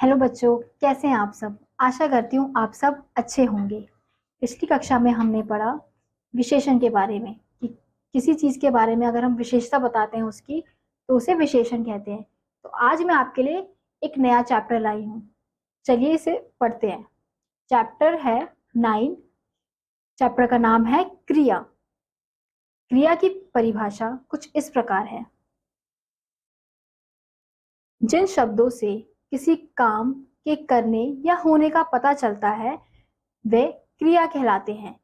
Hello बच्चों, कैसे हैं आप सब। आशा करती हूँ आप सब अच्छे होंगे। पिछली कक्षा में हमने पढ़ा विशेषण के बारे में कि किसी चीज के बारे में अगर हम विशेषता बताते हैं उसकी तो उसे विशेषण कहते हैं। तो आज मैं आपके लिए एक नया चैप्टर लाई हूँ। चलिए इसे पढ़ते हैं। चैप्टर है 9। चैप्टर का नाम है क्रिया। क्रिया की परिभाषा कुछ इस प्रकार है। जिन शब्दों से किसी काम के करने या होने का पता चलता है वे क्रिया कहलाते हैं।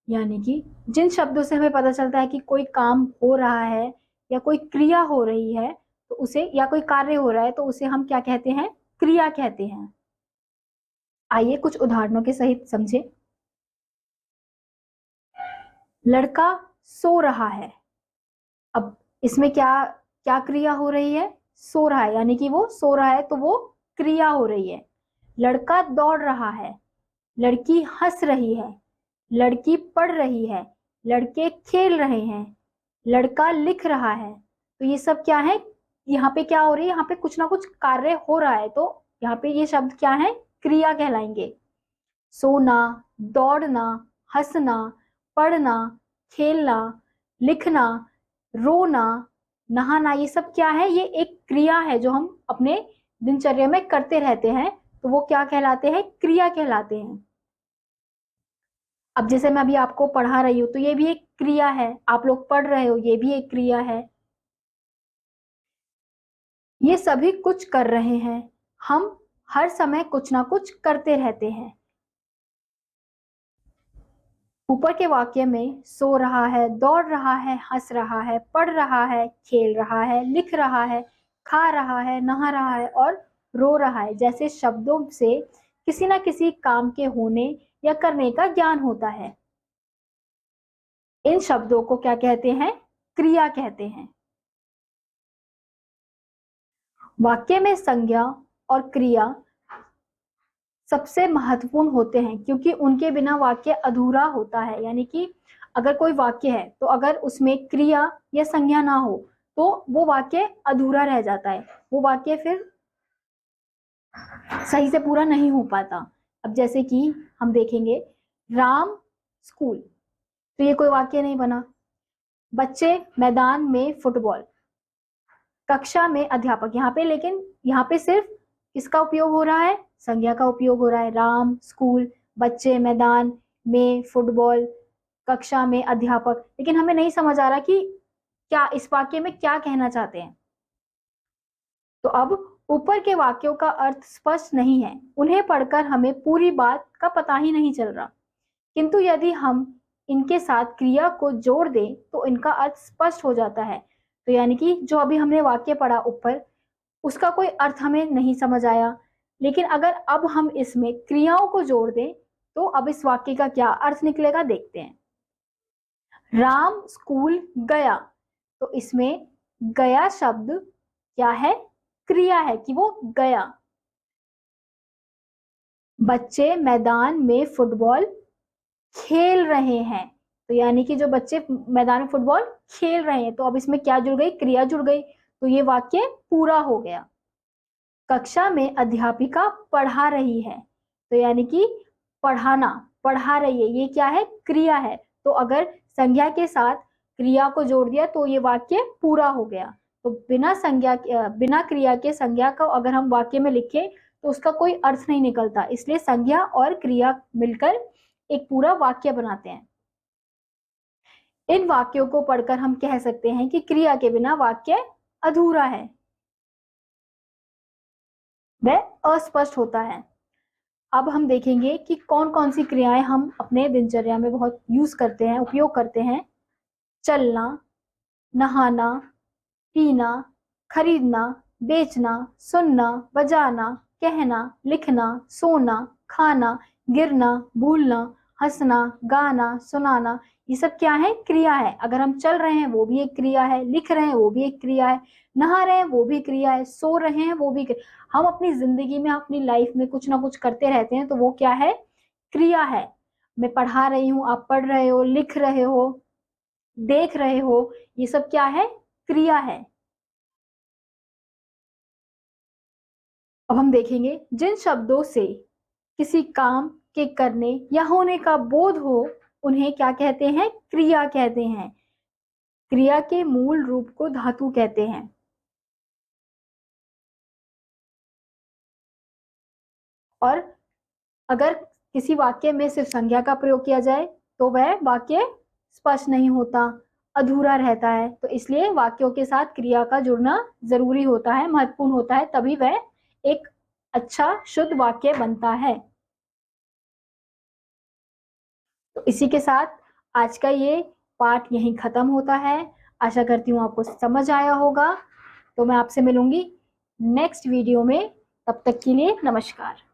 यानी कि जिन शब्दों से हमें पता चलता है कि कोई काम हो रहा है या कोई क्रिया हो रही है तो उसे, या कोई कार्य हो रहा है तो उसे हम क्या कहते हैं? क्रिया कहते हैं। आइए कुछ उदाहरणों के सहित समझे। लड़का सो रहा है। अब इसमें क्या क्या क्रिया हो रही है? सो रहा है, यानी कि वो सो रहा है तो वो क्रिया हो रही है। लड़का दौड़ रहा है। लड़की हंस रही है। लड़की पढ़ रही है। लड़के खेल रहे हैं। लड़का लिख रहा है। तो ये सब क्या है? यहाँ पे क्या हो रही है? यहाँ पे कुछ ना कुछ कार्य हो रहा है, तो यहाँ पे ये शब्द क्या है? क्रिया कहलाएंगे। सोना, दौड़ना, हंसना, पढ़ना, खेलना, लिखना, रोना, नहाना, ये सब क्या है? ये एक क्रिया है जो हम अपने दिनचर्या में करते रहते हैं, तो वो क्या कहलाते हैं? क्रिया कहलाते हैं। अब जैसे मैं अभी आपको पढ़ा रही हूँ तो ये भी एक क्रिया है। आप लोग पढ़ रहे हो, ये भी एक क्रिया है। ये सभी कुछ कर रहे हैं। हम हर समय कुछ ना कुछ करते रहते हैं। ऊपर के वाक्य में सो रहा है, दौड़ रहा है, हंस रहा है, पढ़ रहा है, खेल रहा है, लिख रहा है, खा रहा है, नहा रहा है और रो रहा है जैसे शब्दों से किसी ना किसी काम के होने या करने का ज्ञान होता है। इन शब्दों को क्या कहते हैं? क्रिया कहते हैं। वाक्य में संज्ञा और क्रिया सबसे महत्वपूर्ण होते हैं क्योंकि उनके बिना वाक्य अधूरा होता है। यानी कि अगर कोई वाक्य है तो अगर उसमें क्रिया या संज्ञा ना हो तो वो वाक्य अधूरा रह जाता है। वो वाक्य फिर सही से पूरा नहीं हो पाता। अब जैसे कि हम देखेंगे, राम स्कूल, तो ये कोई वाक्य नहीं बना। बच्चे मैदान में फुटबॉल, कक्षा में अध्यापक, यहाँ पे लेकिन यहाँ पे सिर्फ किसका उपयोग हो रहा है? संज्ञा का उपयोग हो रहा है। राम स्कूल, बच्चे मैदान में फुटबॉल, कक्षा में अध्यापक, लेकिन हमें नहीं समझ आ रहा कि क्या इस वाक्य में क्या कहना चाहते हैं। तो अब ऊपर के वाक्यों का अर्थ स्पष्ट नहीं है, उन्हें पढ़कर हमें पूरी बात का पता ही नहीं चल रहा। किंतु यदि हम इनके साथ क्रिया को जोड़ दें तो इनका अर्थ स्पष्ट हो जाता है। तो यानी कि जो अभी हमने वाक्य पढ़ा ऊपर, उसका कोई अर्थ हमें नहीं समझ आया, लेकिन अगर अब हम इसमें क्रियाओं को जोड़ दें तो अब इस वाक्य का क्या अर्थ निकलेगा, देखते हैं। राम स्कूल गया, तो इसमें गया शब्द क्या है? क्रिया है कि वो गया। बच्चे मैदान में फुटबॉल खेल रहे हैं, तो यानी कि जो बच्चे मैदान में फुटबॉल खेल रहे हैं, तो अब इसमें क्या जुड़ गई? क्रिया जुड़ गई, तो ये वाक्य पूरा हो गया। कक्षा में अध्यापिका पढ़ा रही है, तो यानी कि पढ़ाना, पढ़ा रही है, ये क्या है? क्रिया है। तो अगर संज्ञा के साथ क्रिया को जोड़ दिया तो ये वाक्य पूरा हो गया। तो बिना संज्ञा, बिना क्रिया के संज्ञा को अगर हम वाक्य में लिखें तो उसका कोई अर्थ नहीं निकलता, इसलिए संज्ञा और क्रिया मिलकर एक पूरा वाक्य बनाते हैं। इन वाक्यों को पढ़कर हम कह सकते हैं कि क्रिया के बिना वाक्य अधूरा है, वह अस्पष्ट होता है। अब हम देखेंगे कि कौन कौन सी क्रियाएं हम अपने दिनचर्या में बहुत यूज करते हैं, उपयोग करते हैं। चलना, नहाना, पीना, खरीदना, बेचना, सुनना, बजाना, कहना, लिखना, सोना, खाना, गिरना, भूलना, हंसना, गाना, सुनाना, ये सब क्या है? क्रिया है। अगर हम चल रहे हैं वो भी एक क्रिया है, लिख रहे हैं वो भी एक क्रिया है, नहा रहे हैं वो भी क्रिया है, सो रहे हैं वो भी क्रिया। हम अपनी जिंदगी में, अपनी लाइफ में कुछ ना कुछ करते रहते हैं, तो वो क्या है? क्रिया है। मैं पढ़ा रही हूँ, आप पढ़ रहे हो, लिख रहे हो, देख रहे हो, ये सब क्या है? क्रिया है। अब हम देखेंगे जिन शब्दों से किसी काम के करने या होने का बोध हो उन्हें क्या कहते हैं? क्रिया कहते हैं। क्रिया के मूल रूप को धातु कहते हैं। और अगर किसी वाक्य में सिर्फ संज्ञा का प्रयोग किया जाए तो वह वाक्य स्पष्ट नहीं होता, अधूरा रहता है। तो इसलिए वाक्यों के साथ क्रिया का जुड़ना जरूरी होता है, महत्वपूर्ण होता है, तभी वह एक अच्छा शुद्ध वाक्य बनता है। तो इसी के साथ आज का ये पाठ यहीं खत्म होता है। आशा करती हूँ आपको समझ आया होगा। तो मैं आपसे मिलूंगी नेक्स्ट वीडियो में। तब तक के लिए नमस्कार।